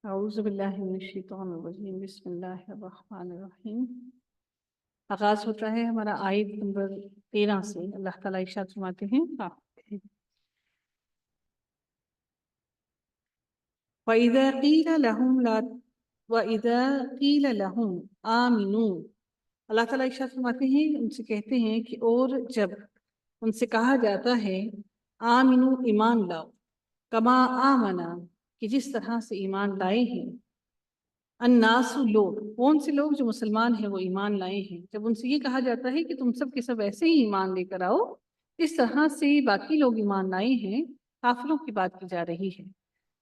اعوذ باللہ من الشیطان الرجیم، بسم اللہ الرحمن الرحیم۔ آغاز ہوتا ہے ہمارا آیت نمبر 13 سے۔ اللہ تعالیٰ ارشاد فرماتے ہیں وَإِذَا قِيلَ لَهُمْ آمِنُوا، اللہ تعالیٰ ارشاد فرماتے ہیں ان سے کہتے ہیں کہ اور جب ان سے کہا جاتا ہے آمنو ایمان لاؤ، کما آمنا کہ جس طرح سے ایمان لائے ہیں، الناس لوگ، کون سے لوگ؟ جو مسلمان ہیں وہ ایمان لائے ہیں۔ جب ان سے یہ کہا جاتا ہے کہ تم سب کے سب ایسے ہی ایمان لے کر آؤ اس طرح سے باقی لوگ ایمان لائے ہیں، کافروں کی بات کی جا رہی ہے،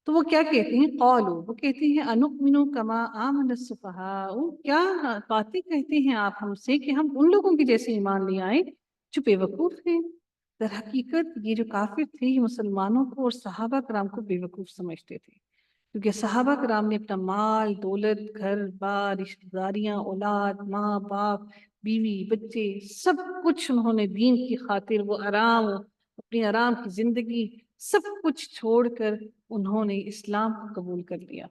تو وہ کیا کہتے ہیں؟ قالوا، وہ کہتے ہیں انؤمن کما آمن السفہاء، کیا باتیں کہتے ہیں آپ ہم سے کہ ہم ان لوگوں کے جیسے ایمان لے آئیں جو بے وقوف ہیں۔ در حقیقت یہ جو کافر تھے یہ مسلمانوں کو اور صحابہ کرام کو بے وقوف سمجھتے تھے، کیونکہ صحابہ کرام نے اپنا مال، دولت، گھر بار، رشتہ داریاں، اولاد، ماں باپ، بیوی، بچے، سب کچھ انہوں نے دین کی خاطر، وہ آرام، اپنی آرام کی زندگی، سب کچھ چھوڑ کر انہوں نے اسلام کو قبول کر لیا۔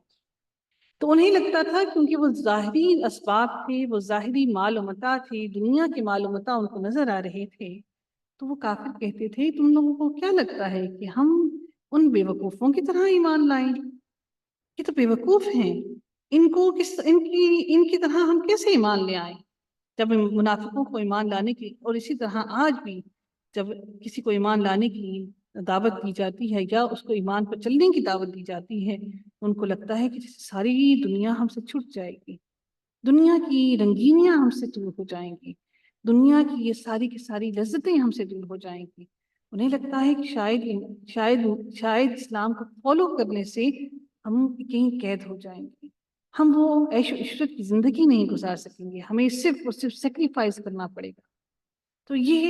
تو انہیں لگتا تھا کیونکہ وہ ظاہری اسباب تھے، وہ ظاہری مال و متاع تھی، دنیا کے مال و متاع ان کو نظر آ رہے تھے، تو وہ کافر کہتے تھے تم لوگوں کو کیا لگتا ہے کہ ہم ان بے وقوفوں کی طرح ایمان لائیں؟ یہ تو بے وقوف ہیں، ان کی طرح ہم کیسے ایمان لے آئیں؟ جب منافقوں کو ایمان لانے کی، اور اسی طرح آج بھی جب کسی کو ایمان لانے کی دعوت دی جاتی ہے یا اس کو ایمان پر چلنے کی دعوت دی جاتی ہے، ان کو لگتا ہے کہ ساری دنیا ہم سے چھٹ جائے گی، دنیا کی رنگینیاں ہم سے دور ہو جائیں گی، دنیا کی یہ ساری کی ساری لذتیں ہم سے دور ہو جائیں گی۔ انہیں لگتا ہے کہ شاید اسلام کو فالو کرنے سے ہم کہیں قید ہو جائیں گے، ہم وہ عیش و عشرت کی زندگی نہیں گزار سکیں گے، ہمیں صرف اور صرف سیکریفائز کرنا پڑے گا۔ تو یہ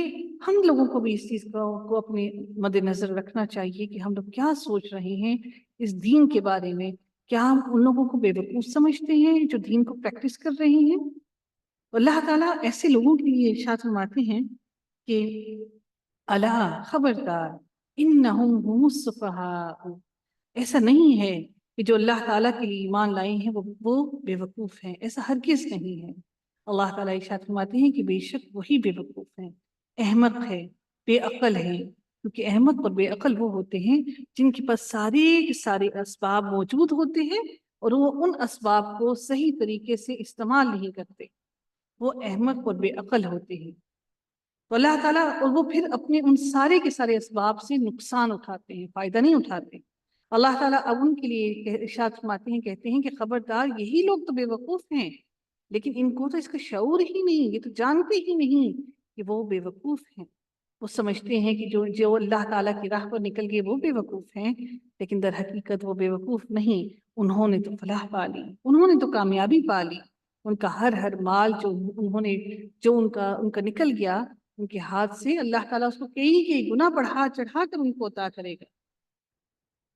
ہم لوگوں کو بھی اس چیز کو اپنے مد نظر رکھنا چاہیے کہ ہم لوگ کیا سوچ رہے ہیں اس دین کے بارے میں۔ کیا ہم ان لوگوں کو بے وقوف سمجھتے ہیں جو دین کو پریکٹس کر رہے ہیں؟ اللہ تعالیٰ ایسے لوگوں کے لیے ارشاد فرماتے ہیں کہ الا، خبردار، انہم هم السفہاء، ایسا نہیں ہے کہ جو اللہ تعالیٰ کے لیے ایمان لائے ہیں وہ بے وقوف ہیں، ایسا ہرگز نہیں ہے۔ اللہ تعالیٰ ارشاد فرماتے ہیں کہ بے شک وہی بے وقوف ہیں، احمق ہے، بے عقل ہے، کیونکہ احمق اور بے عقل وہ ہوتے ہیں جن کے پاس سارے کے سارے اسباب موجود ہوتے ہیں اور وہ ان اسباب کو صحیح طریقے سے استعمال نہیں کرتے، وہ احمق اور بے عقل ہوتے ہیں۔ تو اللہ تعالیٰ اور وہ پھر اپنے ان سارے کے سارے اسباب سے نقصان اٹھاتے ہیں، فائدہ نہیں اٹھاتے۔ اللہ تعالیٰ اب ان کے لیے ارشاد فرماتے ہیں، کہتے ہیں کہ خبردار، یہی لوگ تو بے وقوف ہیں، لیکن ان کو تو اس کا شعور ہی نہیں، یہ تو جانتے ہی نہیں کہ وہ بے وقوف ہیں۔ وہ سمجھتے ہیں کہ جو اللہ تعالیٰ کی راہ پر نکل گئے وہ بے وقوف ہیں، لیکن در حقیقت وہ بے وقوف نہیں، انہوں نے تو فلاح پا لی، انہوں نے تو کامیابی پا لی۔ ان کا ہر مال جو ان کا نکل گیا ان کے ہاتھ سے، اللہ تعالیٰ اس کو کئی گنا بڑھا چڑھا کر ان کو عطا کرے گا۔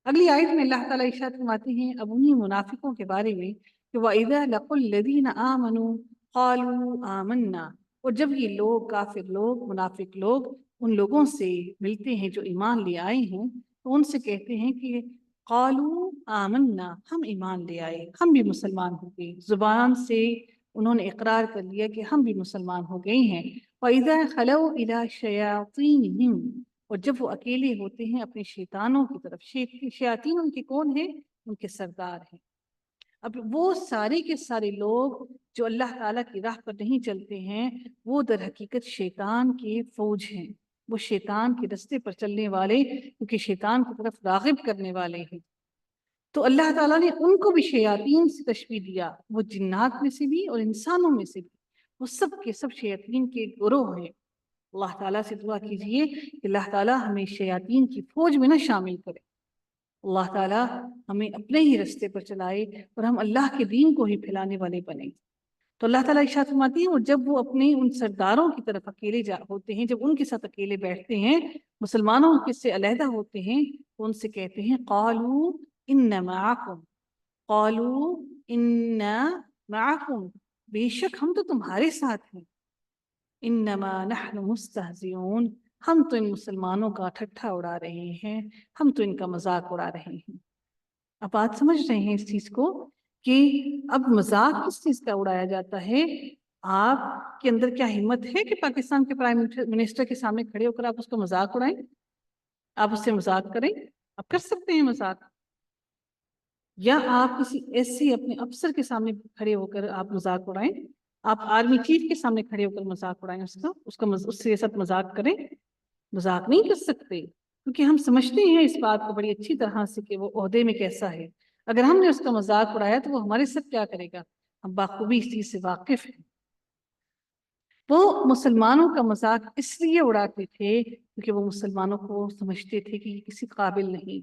اگلی آیت میں اللہ تعالیٰ ارشاد فرماتے ہیں اب انہی منافقوں کے بارے میں کہ وَإِذَا لَقُوا الَّذِينَ آمَنُوا قَالُوا آمَنَّا، اور جب یہ لوگ، کافر لوگ، منافق لوگ ان لوگوں سے ملتے ہیں جو ایمان لے آئے ہیں تو ان سے کہتے ہیں کہ قَالُوا آمَنَّا، ہم ایمان لے آئے، ہم بھی مسلمان ہو گئے، زبان سے انہوں نے اقرار کر لیا کہ ہم بھی مسلمان ہو گئے ہیں۔ وَإِذَا خَلَوْا إِلَىٰ شَيَاطِينِهِمْ، اور جب وہ اکیلے ہوتے ہیں اپنے شیطانوں کی طرف، شیاطین ان کے کون ہیں؟ ان کے سردار ہیں۔ اب وہ سارے کے سارے لوگ جو اللہ تعالیٰ کی راہ پر نہیں چلتے ہیں وہ در حقیقت شیطان کے فوج ہیں، وہ شیطان کے رستے پر چلنے والے، کیونکہ شیطان کی طرف راغب کرنے والے ہیں۔ تو اللہ تعالیٰ نے ان کو بھی شیاطین سے تشبیہ دیا، وہ جنات میں سے بھی اور انسانوں میں سے بھی، وہ سب کے سب شیاطین کے گروہ ہیں۔ اللہ تعالیٰ سے دعا کیجئے کہ اللہ تعالیٰ ہمیں شیاطین کی فوج میں نہ شامل کرے، اللہ تعالیٰ ہمیں اپنے ہی رستے پر چلائے اور ہم اللہ کے دین کو ہی پھیلانے والے بنیں۔ تو اللہ تعالیٰ ارشاد فرماتی ہیں اور جب وہ اپنے ان سرداروں کی طرف اکیلے ہوتے ہیں، جب ان کے ساتھ اکیلے بیٹھتے ہیں، مسلمانوں کے سے علیحدہ ہوتے ہیں، تو ان سے کہتے ہیں قالوا ان معکم، قالوا ان معکم، بے شک ہم تو تمہارے ساتھ ہیں، انما نحن مستہزئون، ہم تو ان مسلمانوں کا ٹھٹھا اڑا رہے ہیں، ہم تو ان کا مذاق اڑا رہے ہیں۔ اب بات سمجھ رہے ہیں اس چیز کو کہ اب مذاق کس چیز کا اڑایا جاتا ہے؟ آپ کے اندر کیا ہمت ہے کہ پاکستان کے پرائم منسٹر کے سامنے کھڑے ہو کر آپ اس کا مذاق اڑائیں؟ آپ اس سے مذاق کریں؟ آپ کر سکتے ہیں مذاق؟ یا آپ کسی ایسے اپنے افسر کے سامنے کھڑے ہو کر آپ مذاق اڑائیں؟ آپ آرمی چیف کے سامنے کھڑے ہو کر مذاق اڑائیں اس سے ساتھ مذاق کریں؟ مذاق نہیں کر سکتے، کیونکہ ہم سمجھتے ہیں اس بات کو بڑی اچھی طرح سے کہ وہ عہدے میں کیسا ہے۔ اگر ہم نے اس کا مذاق اڑایا تو وہ ہمارے ساتھ کیا کرے گا؟ ہم بخوبی اس چیز سے واقف ہیں۔ وہ مسلمانوں کا مذاق اس لیے اڑاتے تھے کیونکہ وہ مسلمانوں کو سمجھتے تھے کہ یہ کسی قابل نہیں،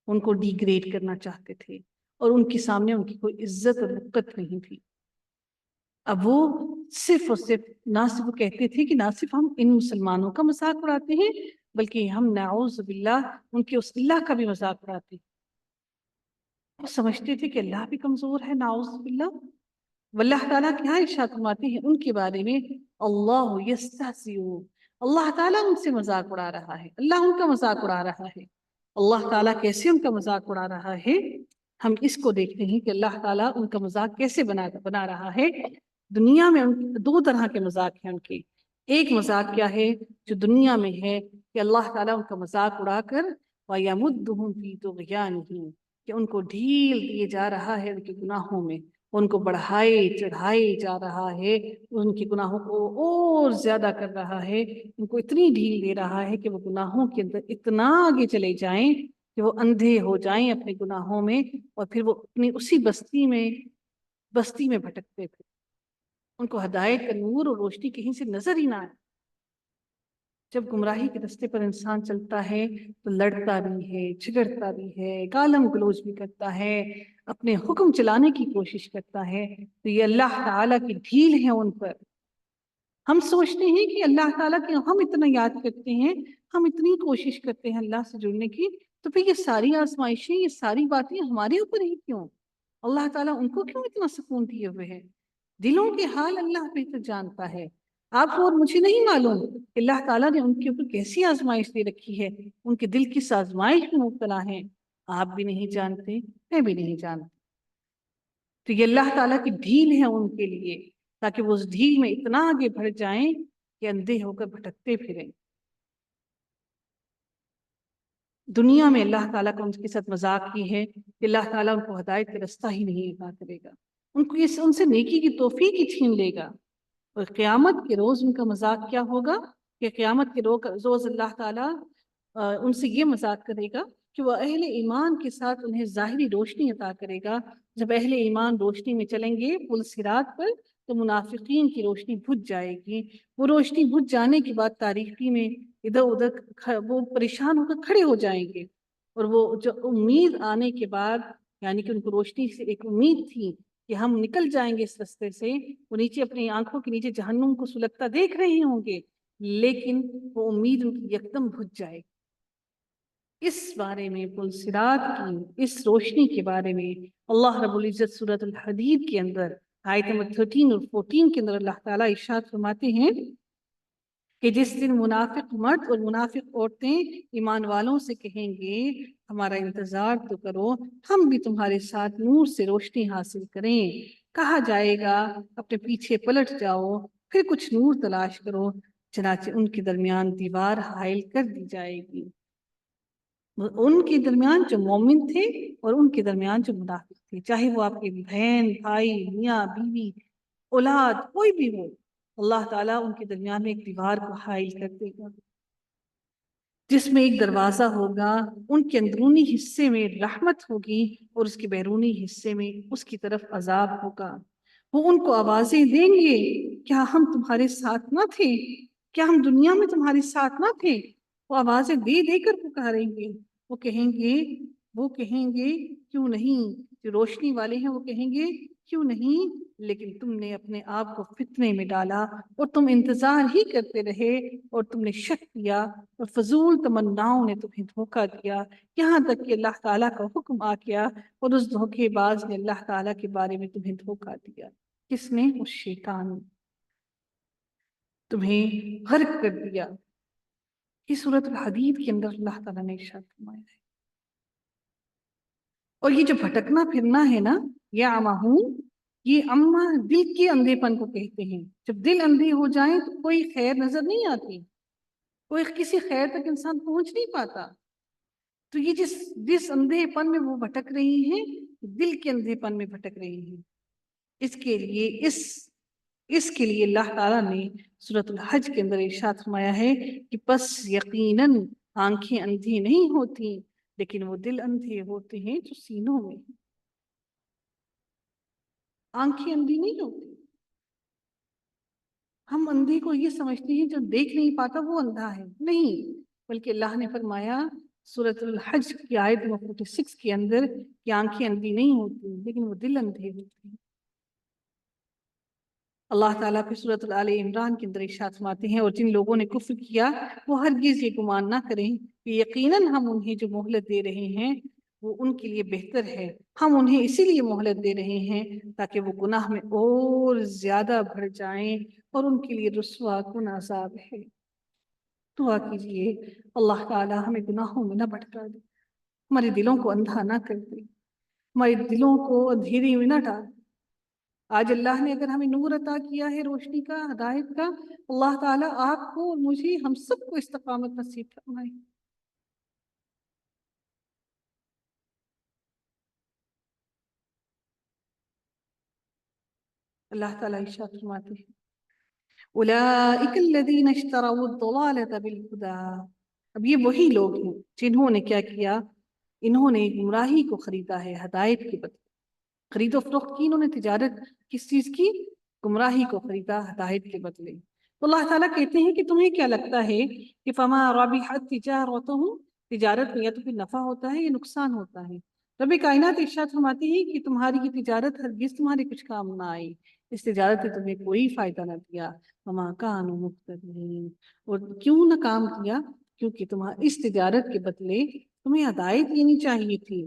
ان کو ڈی گریڈ کرنا چاہتے تھے اور ان کے سامنے ان کی کوئی عزت اور وقت نہیں تھی۔ اب وہ صرف اور صرف نہ صرف وہ کہتے تھے کہ نہ صرف ہم ان مسلمانوں کا مذاق اڑاتے ہیں بلکہ ہم نعوذ باللہ ان کے اس اللہ کا بھی مذاق اڑاتے ہیں۔ وہ سمجھتے تھے کہ اللہ بھی کمزور ہے، نعوذ باللہ۔ واللہ تعالیٰ کیا ارشاد فرماتے ہیں ان کے بارے میں؟ اللہ یستہزئ، اللہ تعالیٰ ان سے مذاق اڑا رہا ہے، اللہ ان کا مذاق اڑا رہا ہے۔ اللہ تعالیٰ کیسے ان کا مذاق اڑا رہا ہے؟ ہم اس کو دیکھتے ہیں کہ اللہ تعالیٰ ان کا مذاق کیسے بنا رہا ہے۔ دنیا میں دو طرح کے مذاق ہیں ان کے۔ ایک مذاق کیا ہے جو دنیا میں ہے کہ اللہ تعالیٰ ان کا مذاق اڑا کر وَيَمُدُّهُمْ فِي طُغْيَانِهِمْ، کہ ان کو ڈھیل دیے جا رہا ہے ان کے گناہوں میں، ان کو بڑھائے چڑھائے جا رہا ہے، ان کے گناہوں کو اور زیادہ کر رہا ہے، ان کو اتنی ڈھیل دے رہا ہے کہ وہ گناہوں کے اندر اتنا آگے چلے جائیں کہ وہ اندھے ہو جائیں اپنے گناہوں میں، اور پھر وہ اپنی اسی بستی میں بھٹکتے تھے، ان کو ہدایت کا نور اور روشنی کہیں سے نظر ہی نہ آئے۔ جب گمراہی کے رستے پر انسان چلتا ہے تو لڑتا بھی ہے، جھگڑتا بھی ہے، گالم گلوچ بھی کرتا ہے، اپنے حکم چلانے کی کوشش کرتا ہے، تو یہ اللہ تعالیٰ کی ڈھیل ہے ان پر۔ ہم سوچتے ہیں کہ اللہ تعالیٰ کے ہم اتنا یاد کرتے ہیں، ہم اتنی کوشش کرتے ہیں اللہ سے جڑنے کی، تو پھر یہ ساری آزمائشیں، یہ ساری باتیں ہمارے اوپر ہی کیوں؟ اللہ تعالیٰ ان کو کیوں اتنا سکون دیے ہوئے ہے؟ دلوں کے حال اللہ بہتر جانتا ہے۔ آپ کو اور مجھے نہیں معلوم کہ اللہ تعالیٰ نے ان کے اوپر کیسی آزمائش دے رکھی ہے، ان کے دل کس آزمائش میں مبتلا ہیں، آپ بھی نہیں جانتے، میں بھی نہیں جانتی۔ تو یہ اللہ تعالیٰ کی ڈھیل ہے ان کے لیے، تاکہ وہ اس ڈھیل میں اتنا آگے بڑھ جائیں کہ اندھے ہو کر بھٹکتے پھریں۔ دنیا میں اللہ تعالیٰ کا ان کے ساتھ مذاق کی ہے کہ اللہ تعالیٰ ان کو ہدایت کا رستہ ہی نہیں عطا کرے گا، ان سے نیکی کی توفیق ہی چھین لے گا۔ اور قیامت کے روز ان کا مذاق کیا ہوگا کہ قیامت کے روز اللہ تعالیٰ ان سے یہ مذاق کرے گا کہ وہ اہل ایمان کے ساتھ انہیں ظاہری روشنی عطا کرے گا۔ جب اہل ایمان روشنی میں چلیں گے پل صراط پر تو منافقین کی روشنی بجھ جائے گی۔ وہ روشنی بجھ جانے کے بعد تاریکی میں ادھر ادھر وہ پریشان ہو کر کھڑے ہو جائیں گے، اور وہ جو امید آنے کے بعد، یعنی کہ ان کو روشنی سے ایک امید تھی کہ ہم نکل جائیں گے اس رستے سے، وہ نیچے اپنی آنکھوں کے نیچے جہنم کو سلگتا دیکھ رہے ہوں گے، لیکن وہ امید ان کی یکدم بجھ جائے۔ اس بارے میں پل صراط کی اس روشنی کے بارے میں اللہ رب العزت سورۃ الحدید کے اندر آیت نمبر 13 اور 14 کے اندر اللہ تعالیٰ ارشاد فرماتے ہیں کہ جس دن منافق مرد اور منافق عورتیں ایمان والوں سے کہیں گے ہمارا انتظار تو کرو، ہم بھی تمہارے ساتھ نور سے روشنی حاصل کریں، کہا جائے گا اپنے پیچھے پلٹ جاؤ، پھر کچھ نور تلاش کرو، چنانچہ ان کے درمیان دیوار حائل کر دی جائے گی۔ ان کے درمیان جو مومن تھے اور ان کے درمیان جو منافق تھے، چاہے وہ آپ کے بہن، بھائی، میاں، بیوی، اولاد، کوئی بھی ہو، اللہ تعالیٰ ان کے درمیان میں ایک دیوار کو حائل کر دے گا جس میں ایک دروازہ ہوگا، ان کے اندرونی حصے میں رحمت ہوگی اور اس کے بیرونی حصے میں اس کی طرف عذاب ہوگا۔ وہ ان کو آوازیں دیں گے، کیا ہم تمہارے ساتھ نہ تھے؟ کیا ہم دنیا میں تمہارے ساتھ نہ تھے؟ وہ آوازیں دے دے کر پکاریں گے، وہ کہیں گے کیوں نہیں، جو روشنی والے ہیں وہ کہیں گے کیوں نہیں، لیکن تم نے اپنے آپ کو فتنے میں ڈالا اور تم انتظار ہی کرتے رہے اور تم نے شک کیا اور فضول تمناؤں نے تمہیں دھوکہ دیا، یہاں تک کہ اللہ تعالیٰ کا حکم آ گیا اور اس دھوکے باز نے اللہ تعالیٰ کے بارے میں تمہیں دھوکہ دیا۔ کس نے؟ اس شیطان نے تمہیں غرق کر دیا۔ اس سورۃ الحدید کے اندر اللہ تعالیٰ نے ارشاد فرمایا ہے اور یہ جو بھٹکنا پھرنا ہے نا، یا امہوں، یہ اما دل کے اندھے پن کو کہتے ہیں۔ جب دل اندھے ہو جائیں تو کوئی خیر نظر نہیں آتی، کوئی کسی خیر تک انسان پہنچ نہیں پاتا۔ تو یہ جس اندھے پن میں وہ بھٹک رہی ہیں، دل کے اندھے پن میں بھٹک رہی ہیں۔ اس کے لیے اللہ تعالیٰ نے سورۃ الحج کے اندر ارشاد فرمایا ہے کہ پس یقیناً آنکھیں اندھی نہیں ہوتی، لیکن وہ دل اندھے ہوتے ہیں جو سینوں میں۔ آنکھیں اندھی نہیں ہوتی۔ ہم اندھے کو یہ سمجھتے ہیں جو دیکھ نہیں پاتا وہ اندھا ہے، نہیں، بلکہ اللہ نے فرمایا سورۃ الحج کی آیت 46 کے اندر کہ آنکھیں اندھی نہیں ہوتی لیکن وہ دل اندھے ہوتے ہیں۔ اللہ تعالیٰ پھر سورۃ آل عمران کے اندر ارشاد فرماتے ہیں، اور جن لوگوں نے کفر کیا وہ ہرگز یہ گمان نہ کریں کہ یقیناً ہم انہیں جو مہلت دے رہے ہیں وہ ان کے لیے بہتر ہے۔ ہم انہیں اسی لیے مہلت دے رہے ہیں تاکہ وہ گناہ میں اور زیادہ بڑھ جائیں، اور ان کے لیے رسوا کن عذاب ہے۔ دعا کیجیے اللہ تعالیٰ ہمیں گناہوں میں نہ بھٹکا دے، ہمارے دلوں کو اندھا نہ کر دے، ہمارے دلوں کو اندھیری میں نہ ڈال۔ آج اللہ نے اگر ہمیں نور عطا کیا ہے، روشنی کا، ہدایت کا، اللہ تعالیٰ آپ کو اور مجھے، ہم سب کو استقامت نصیب فرمائے۔ اللہ تعالیٰ ارشاد فرماتے ہیں اولئک الذین اشتروا الضلالۃ بالہدی۔ اب یہ وہی لوگ ہیں جنہوں نے کیا کیا، انہوں نے گمراہی کو خریدا ہے ہدایت کے بدلے۔ خرید و فروخت کی انہوں نے تجارت، کس چیز کی؟ گمراہی کو خریدا ہدایت کے بدلے۔ تو اللہ تعالیٰ کہتے ہیں کہ تمہیں کیا لگتا ہے کہ فما ربحت تجارتہم، تجارت میں یا تو پھر نفع ہوتا ہے یا نقصان ہوتا ہے۔ رب کائنات ارشاد فرماتی ہے کہ تمہاری یہ تجارت ہرگز تمہارے کچھ کام نہ آئی، اس تجارت نے تمہیں کوئی فائدہ نہ دیا۔ وما کانوا مہتدین، اور کیوں نہ کام کیا؟ کیونکہ تمہاری اس تجارت کے بدلے تمہیں ہدایت لینی چاہیے تھی،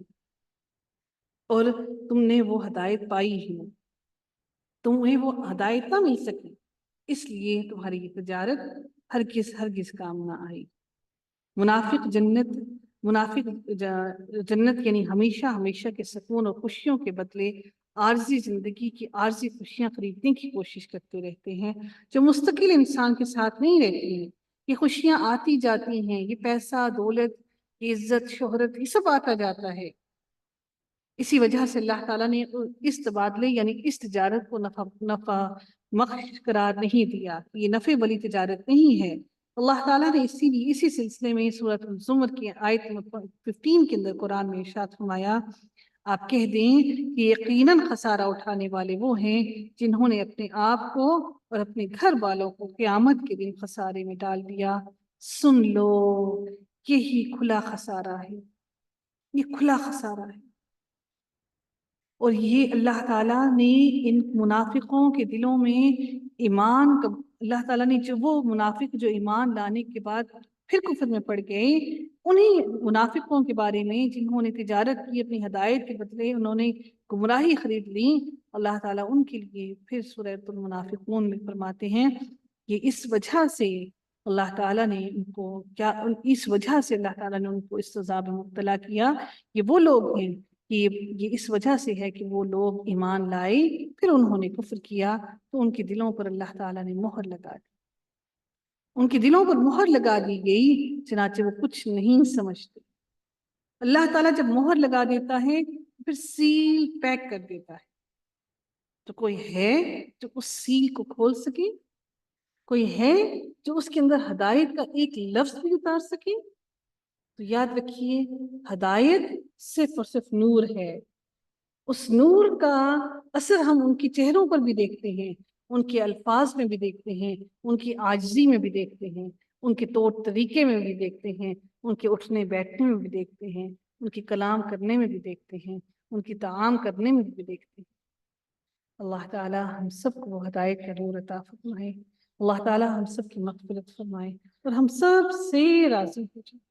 اور تم نے وہ ہدایت پائی ہی، تمہیں وہ ہدایت نہ مل سکی، اس لیے تمہاری یہ تجارت ہرگز کام نہ آئی۔ منافق جنت یعنی ہمیشہ کے سکون اور خوشیوں کے بدلے عارضی زندگی کی عارضی خوشیاں خریدنے کی کوشش کرتے رہتے ہیں، جو مستقل انسان کے ساتھ نہیں رہتی ہیں۔ یہ خوشیاں آتی جاتی ہیں، یہ پیسہ، دولت، یہ عزت، شہرت، یہ سب آتا جاتا ہے۔ اسی وجہ سے اللہ تعالیٰ نے اس تبادلے یعنی اس تجارت کو نفع مخش قرار نہیں دیا، یہ نفع والی تجارت نہیں ہے۔ اللہ تعالیٰ نے اسی سلسلے میں سورۃ الزمر کی آیت 15 کے اندر قرآن میں ارشاد فرمایا، آپ کہہ دیں کہ یقیناً خسارہ اٹھانے والے وہ ہیں جنہوں نے اپنے آپ کو اور اپنے گھر والوں کو قیامت کے دن خسارے میں ڈال دیا۔ سن لو، یہی کھلا خسارہ ہے، یہ کھلا خسارہ ہے۔ اور یہ اللہ تعالیٰ نے ان منافقوں کے دلوں میں ایمان کا، اللہ تعالیٰ نے وہ منافق جو ایمان لانے کے بعد پھر کفر میں پڑ گئے، انہیں منافقوں کے بارے میں جنہوں نے تجارت کی اپنی ہدایت کے بدلے انہوں نے گمراہی خرید لی، اللہ تعالیٰ ان کے لیے پھر سورۃ المنافقون میں فرماتے ہیں کہ اس وجہ سے اللہ تعالیٰ نے ان کو اس وجہ سے اللہ تعالیٰ نے ان کو اس سزا میں مبتلا کیا۔ یہ وہ لوگ ہیں کہ یہ اس وجہ سے ہے کہ وہ لوگ ایمان لائے پھر انہوں نے کفر کیا، تو ان کے دلوں پر اللہ تعالیٰ نے مہر لگا دی، ان کے دلوں پر مہر لگا دی گئی، چنانچہ وہ کچھ نہیں سمجھتے۔ اللہ تعالیٰ جب مہر لگا دیتا ہے پھر سیل پیک کر دیتا ہے، تو کوئی ہے جو اس سیل کو کھول سکے؟ کوئی ہے جو اس کے اندر ہدایت کا ایک لفظ بھی اتار سکے؟ تو یاد رکھیے، ہدایت صرف اور صرف نور ہے۔ اس نور کا اثر ہم ان کے چہروں پر بھی دیکھتے ہیں، ان کے الفاظ میں بھی دیکھتے ہیں، ان کی عاجزی میں بھی دیکھتے ہیں، ان کے طور طریقے میں بھی دیکھتے ہیں، ان کے اٹھنے بیٹھنے میں بھی دیکھتے ہیں، ان کے کلام کرنے میں بھی دیکھتے ہیں، ان کی طعام کرنے میں بھی دیکھتے ہیں۔ اللہ تعالیٰ ہم سب کو وہ ہدایت کا نور عطا فرمائے، اللہ تعالیٰ ہم سب کی مغفرت فرمائے اور ہم سب سے راضی ہو جائے۔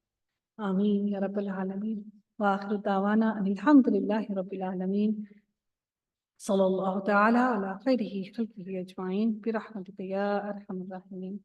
آمین یا رب العالمین۔ وآخر دعوانا ان الحمد للہ رب العالمین۔ صلی اللہ تعالی علی خیرہ خلقہ اجمعین برحمتک یا ارحم الراحمین۔